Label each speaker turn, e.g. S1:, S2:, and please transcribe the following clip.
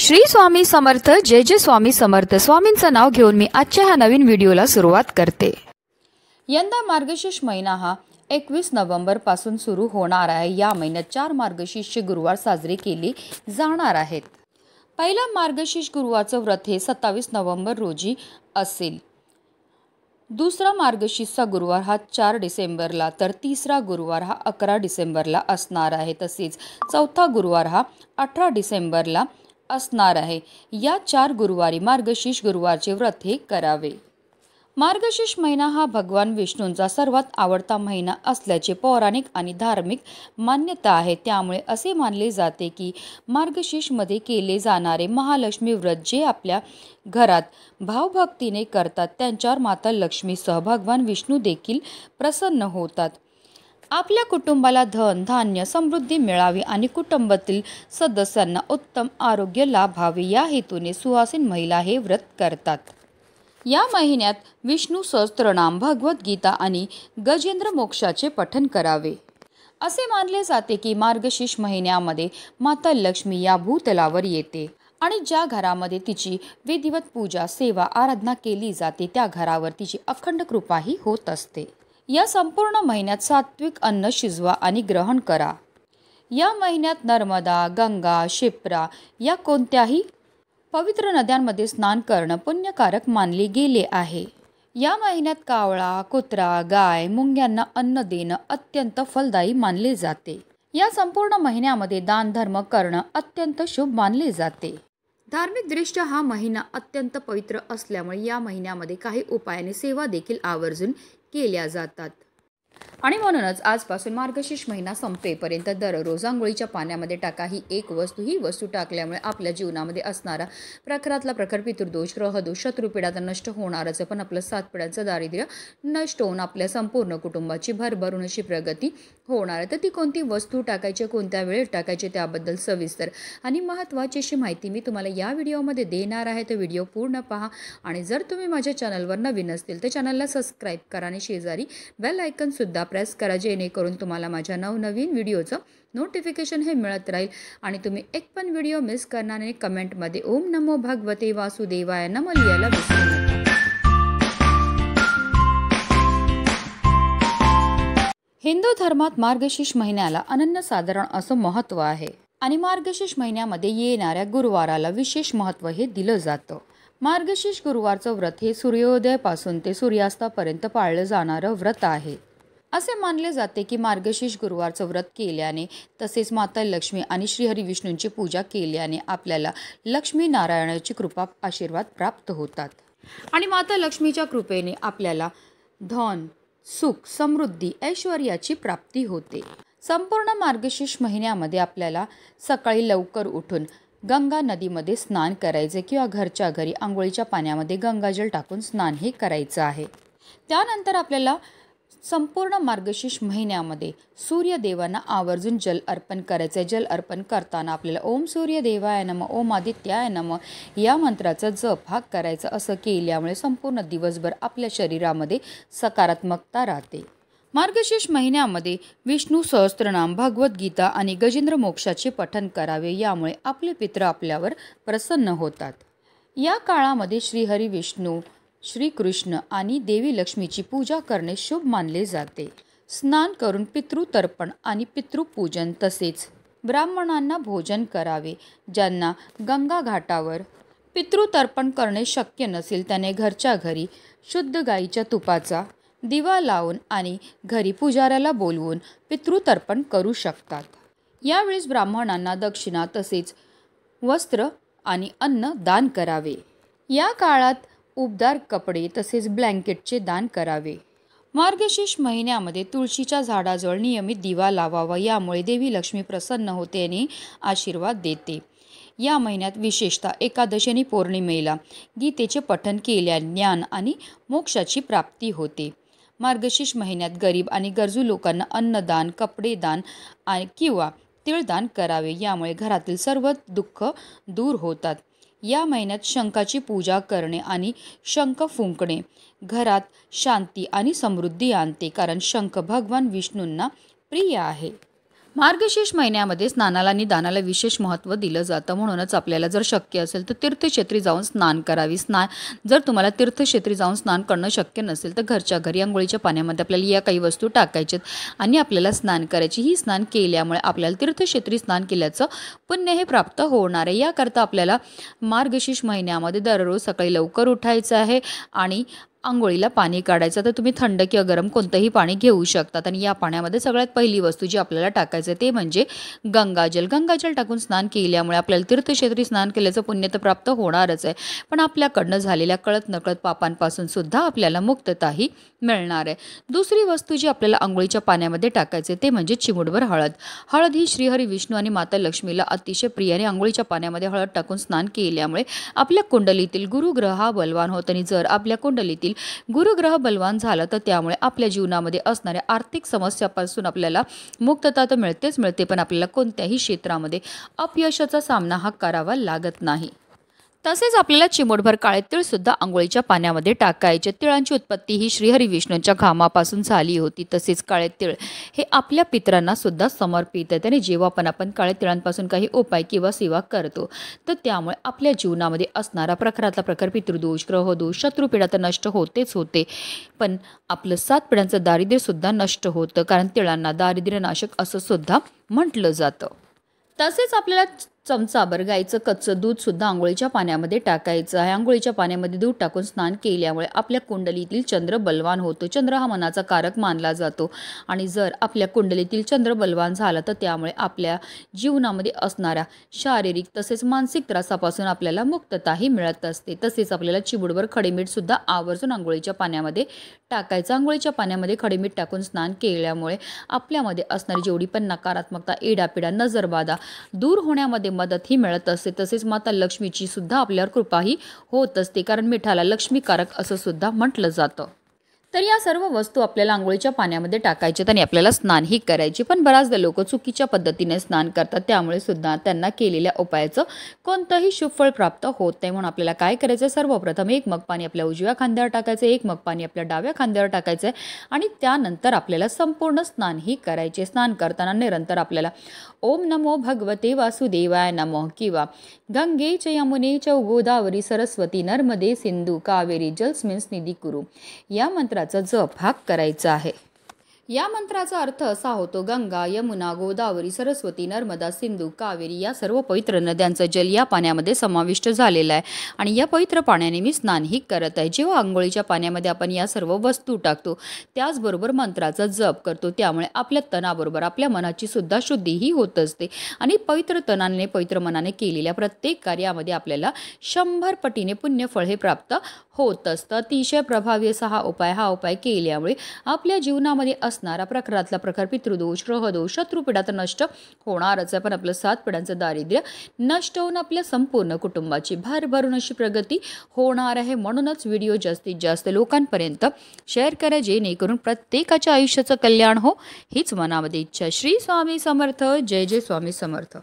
S1: श्री स्वामी समर्थ जय जय स्वामी समर्थ स्वामींचं नाव घेऊन मी आजच्या ह्या नवीन व्हिडिओला सुरुवात करते। यंदा मार्गशीर्ष महिना हा 21 नोव्हेंबर पासून सुरू होणार आहे। या महिन्यात 4 मार्गशीर्ष गुरुवार साजरे केले जाणार आहेत। पहिला मार्गशीर्ष गुरुवारचं व्रत हे 27 नोव्हेंबर रोजी असेल। दुसरा मार्गशीर्षचा गुरुवार हा 4 डिसेंबरला तर तिसरा गुरुवार हा 11 डिसेंबरला असणार आहे। तसेच चौथा गुरुवार हा 18 डिसेंबरला असणार आहे। या 4 गुरुवारी मार्गशीर्ष गुरुवारचे व्रत हे करावे। मार्गशीर्ष महिना हा भगवान विष्णूंचा सर्वात आवडता महिना असल्याचे पौराणिक आणि धार्मिक मान्यता आहे। त्यामुळे असे मानले जाते की मार्गशीर्षमध्ये केले जाणारे महालक्ष्मी व्रत जे आपल्या घरात भावभक्तीने करतात त्यांच्यावर माता लक्ष्मीसह भगवान विष्णू देखील प्रसन्न होतात। आपल्या कुटुंबाला धन धान्य समृद्धी मिळावी आणि कुटुंबातील सदस्यांना उत्तम आरोग्य लाभावे या हेतूने सुहासिन महिला हे व्रत करतात। या महिन्यात विष्णू सहस्त्रनाम भगवद्गीता आणि गजेंद्र मोक्षाचे पठण करावे। असे मानले जाते की मार्गशीर्ष महिन्यामध्ये माता लक्ष्मी या भूतलावर येते आणि ज्या घरामध्ये तिची विधिवत पूजा सेवा आराधना केली जाते त्या घरावर तिची अखंड कृपाही होत असते। या संपूर्ण महिन्यात सात्विक अन्न शिजवा आणि ग्रहण करा। या महिन्यात नर्मदा गंगा शिप्रा या कोणत्याही पवित्र नद्यांमध्ये स्नान करणं पुण्यकारक मानले गेले आहे। या महिन्यात कावळा कुत्रा गाय मुंग्यांना अन्न देणं अत्यंत फलदायी मानले जाते। या संपूर्ण महिन्यामध्ये दान धर्म करणं अत्यंत शुभ मानले जाते। धार्मिकदृष्ट्या हा महिना अत्यंत पवित्र असल्यामुळे या महिन्यामध्ये काही उपायाने सेवा देखील आवर्जून केल्या जातात आणि म्हणूनच आजपासून मार्गशीर्ष महिना संपेपर्यंत दररोज आंघोळीच्या पाण्यामध्ये टाका ही एक वस्तू। ही वस्तू टाकल्यामुळे आपल्या जीवनामध्ये असणारा प्रखरातला प्रखर पितृदोष ग्रहदोष शत्रुपीडा तर नष्ट होणारच पण आपलं 7 पिढ्यांचं दारिद्र्य नष्ट होऊन आपल्या संपूर्ण कुटुंबाची भरभरून अशी प्रगती होणार आहे। तर ती कोणती वस्तू टाकायची कोणत्या वेळेत टाकायची त्याबद्दल सविस्तर आणि महत्त्वाची अशी माहिती मी तुम्हाला या व्हिडिओमध्ये देणार आहे। तर व्हिडिओ पूर्ण पहा आणि जर तुम्ही माझ्या चॅनलवर नवीन असतील तर चॅनलला सबस्क्राईब करा आणि शेजारी बेल आयकॉन सुद्धा प्रेस करा जेणेकरून तुम्हाला माझ्या नवनवीन व्हिडिओचं नोटिफिकेशन हे मिळत राहील आणि तुम्ही एक पण व्हिडिओ मिस करणार नाही। कमेंटमध्ये ओम नमो भगवते वासुदेवाय नमः लिहायला विसरू नका। हिंदू धर्मात मार्गशीर्ष महिन्याला अनन्यसाधारण असं महत्त्व आहे आणि मार्गशीर्ष महिन्यामध्ये येणाऱ्या गुरुवाराला विशेष महत्त्व हे दिलं जातं। मार्गशीर्ष गुरुवारचं व्रत हे सूर्योदयापासून ते सूर्यास्तापर्यंत पाळलं जाणारं व्रत आहे। असे मानले जाते की मार्गशीर्ष गुरुवारचं व्रत केल्याने तसेच माता लक्ष्मी आणि श्रीहरी विष्णूंची पूजा केल्याने आपल्याला लक्ष्मी नारायणाची कृपा आशीर्वाद प्राप्त होतात आणि माता लक्ष्मीच्या कृपेने आपल्याला धन सुख समृद्धी ऐश्वर्याची प्राप्ती होते। संपूर्ण मार्गशीर्ष महिन्यामध्ये आपल्याला सकाळी लवकर उठून गंगा नदीमध्ये स्नान करायचे किंवा घरच्या घरी आंघोळीच्या पाण्यामध्ये गंगाजल टाकून स्नान हे करायचं आहे। त्यानंतर आपल्याला संपूर्ण मार्गशीर्ष महिन्यामध्ये सूर्यदेवांना आवर्जून जल अर्पण करायचे। जल अर्पण करताना आपल्याला ओम सूर्यदेवाय नमः ओम आदित्याय नमः या मंत्राचा जप हा करायचा। असं केल्यामुळे संपूर्ण दिवसभर आपल्या शरीरामध्ये सकारात्मकता राहते। मार्गशीर्ष महिन्यामध्ये विष्णू सहस्त्रनाम भगवद्गीता आणि गजेंद्र मोक्षाचे पठण करावे यामुळे आपले पितृ आपल्यावर प्रसन्न होतात। या काळामध्ये श्रीहरी विष्णू श्रीकृष्ण आणि देवी लक्ष्मीची पूजा करणे शुभ मानले जाते। स्नान करून पितृतर्पण आणि पितृपूजन तसेच ब्राह्मणांना भोजन करावे। ज्यांना गंगा घाटावर पितृतर्पण करणे शक्य नसेल त्याने घरच्या घरी शुद्ध गाईच्या तुपाचा दिवा लावून आणि घरी पुजाऱ्याला बोलवून पितृतर्पण करू शकतात। यावेळेस ब्राह्मणांना दक्षिणा तसेच वस्त्र आणि अन्न दान करावे। या काळात उबदार कपडे तसेच ब्लँकेटचे दान करावे। मार्गशीर्ष महिन्यामध्ये तुळशीच्या झाडाजवळ नियमित दिवा लावावा यामुळे देवी लक्ष्मी प्रसन्न होते आणि आशीर्वाद देते। या महिन्यात विशेषतः एकादशी आणि पौर्णिमेला गीतेचे पठण केल्याने ज्ञान आणि मोक्षाची प्राप्ती होते। मार्गशीर्ष महिन्यात गरीब आणि गरजू लोकांना अन्नदान कपडे दान किंवा तिळदान करावे यामुळे घरातील सर्व दुःख दूर होतात। या महिन्यात शंखाची पूजा करणे आणि शंख फुंकणे घरात शांती आणि समृद्धी आणते कारण शंख भगवान विष्णूंना प्रिय आहे। मार्गशीर्ष महिन्यामध्ये स्नानाला आणि दानाला विशेष महत्त्व दिलं जातं. म्हणूनच आपल्याला जर शक्य असेल तर तीर्थक्षेत्री जाऊन स्नान करावी. जर तुम्हाला तीर्थक्षेत्री जाऊन स्नान करणं शक्य नसेल तर घरच्या घरी अंघोळीच्या पाण्यामध्ये आपल्याला या काही वस्तू टाकायच्यात आणि आपल्याला स्नान करायची. ही स्नान केल्यामुळे आपल्याला तीर्थक्षेत्री स्नान केल्याचं पुण्य हे प्राप्त होणार आहे. याकरता आपल्याला मार्गशीर्ष महिन्यामध्ये दररोज सकाळी लवकर उठायचं आहे आणि अंघोळीला पाणी काढायचं. तर तुम्ही थंड किंवा गरम कोणतंही पाणी घेऊ शकतात. आणि या पाण्यामध्ये सगळ्यात पहिली वस्तू जी आपल्याला टाकायचं ते म्हणजे गंगाजल. गंगाजल टाकून स्नान केल्यामुळे आपल्याला तीर्थक्षेत्री स्नान केल्याचं पुण्य तर प्राप्त होणारच आहे, पण आपल्याकडनं झालेल्या कळत नकळत पापांपासून सुद्धा आपल्याला मुक्तताही मिळणार आहे. दुसरी वस्तू जी आपल्याला अंघोळीच्या पाण्यामध्ये टाकायचे ते म्हणजे चिमूटभर हळद. हळद ही श्रीहरी विष्णू आणि माता लक्ष्मीला अतिशय प्रिय आणि अंघोळीच्या पाण्यामध्ये हळद टाकून स्नान केल्यामुळे आपल्या कुंडलीतील गुरुग्रह हा बलवान होत. आणि जर आपल्या कुंडलीतील गुरुग्रह बलवान झाला तर त्यामुळे आपल्या जीवनामध्ये असणाऱ्या आर्थिक समस्यापासून आपल्याला मुक्तता तर मिळतेच मिळते, पण आपल्याला कोणत्याही क्षेत्रामध्ये अपयशाचा सामना हा करावा लागत नाही. तसेच आपल्याला चिमूटभर काळे तीळ सुद्धा अंघोळीच्या पाण्यामध्ये टाकायचे. तिळांची उत्पत्ती ही श्रीहरी विष्णूंच्या घामापासून झाली होती. तसेच काळे तीळ हे आपल्या पितरांना सुद्धा समर्पित आहे. त्याने जेव्हा पण आपण काळे तिळांपासून काही उपाय किंवा सेवा करतो तर त्यामुळे आपल्या जीवनामध्ये असणारा प्रखरातला प्रखर पितृदोष, ग्रहदोष, शत्रुपीडा तर नष्ट होतेच होते, पण आपलं 7 पिढ्यांचं दारिद्र्य सुद्धा नष्ट होतं, कारण तिळांना दारिद्र्यनाशक असं सुद्धा म्हटलं जातं. तसेच आपल्याला चमचाभर गाईचं कच्चं दूध सुद्धा अंघोळीच्या पाण्यामध्ये टाकायचं आहे. अंघोळीच्या पाण्यामध्ये दूध टाकून स्नान केल्यामुळे आपल्या कुंडलीतील चंद्र बलवान होतो. चंद्र हा मनाचा कारक मानला जातो आणि जर आपल्या कुंडलीतील चंद्र बलवान झाला तर त्यामुळे आपल्या जीवनामध्ये असणाऱ्या शारीरिक तसेच मानसिक त्रासापासून आपल्याला मुक्तताही मिळत असते. तसेच आपल्याला चिमूटभर खडेमीठ सुद्धा आवर्जून अंघोळीच्या पाण्यामध्ये टाकायचं. अंघोळीच्या पाण्यामध्ये खडेमीठ टाकून स्नान केल्यामुळे आपल्यामध्ये असणारी जेवढी पण नकारात्मकता, एडापिडा, नजरबाधा दूर होण्यामध्ये मदत ही मिळत असते. तसेच माता लक्ष्मीची सुद्धा आपल्यावर कृपाही होत असते, कारण मिठाला लक्ष्मीकारक असं सुद्धा म्हटलं जातं. तर या सर्व वस्तू आपल्याला अंघोळीच्या पाण्यामध्ये टाकायच्यात आणि आपल्याला स्नानही करायची. पण बऱ्याचदा लोक चुकीच्या पद्धतीने स्नान करतात, त्यामुळे सुद्धा त्यांना केलेल्या उपायाचं कोणतंही शुभ फळ प्राप्त होत नाही. म्हणून आपल्याला काय करायचं, सर्वप्रथम 1 मग पाणी आपल्या उजव्या खांद्यावर टाकायचं, 1 मग पाणी आपल्या डाव्या खांद्यावर टाकायचं आणि त्यानंतर आपल्याला संपूर्ण स्नानही करायचे. स्नान करताना निरंतर आपल्याला ओम नमो भगवते वासुदेवाय नमः किंवा गंगे च यमुने च गोदावरी सरस्वती नर्मदे सिंधू कावेरी जलस्मिन् निधी कुरु या मंत्राचा जप हा करायचा आहे. या मंत्राचा अर्थ असा होतो, गंगा, यमुना, गोदावरी, सरस्वती, नर्मदा, सिंधू, कावेरी या सर्व पवित्र नद्यांचं जल या पाण्यामध्ये समाविष्ट झालेलं आहे आणि या पवित्र पाण्याने मी स्नानही करत आहे. जेव्हा अंघोळीच्या पाण्यामध्ये आपण या सर्व वस्तू टाकतो त्याचबरोबर मंत्राचा जप करतो, त्यामुळे आपल्या तनाबरोबर आपल्या मनाची सुद्धा शुद्धीही होत असते आणि पवित्र तनाने, पवित्र मनाने केलेल्या प्रत्येक कार्यामध्ये आपल्याला 100 पटीने पुण्यफळ हे प्राप्त होत असतं. अतिशय प्रभावी असा हा उपाय केल्यामुळे आपल्या जीवनामध्ये असणारा प्रखरातला प्रखर पितृदोष, ग्रहदोष, शत्रुपीडा तर नष्ट होणारच आहे, पण आपलं 7 पिढ्यांचं दारिद्र्य नष्ट होऊन आपल्या संपूर्ण कुटुंबाची भरभरून अशी प्रगती होणार आहे. म्हणूनच व्हिडिओ जास्तीत जास्त लोकांपर्यंत शेअर करा, जेणेकरून प्रत्येकाच्या आयुष्याचं कल्याण हो हीच मनामध्ये इच्छा. श्री स्वामी समर्थ. जय जय स्वामी समर्थ.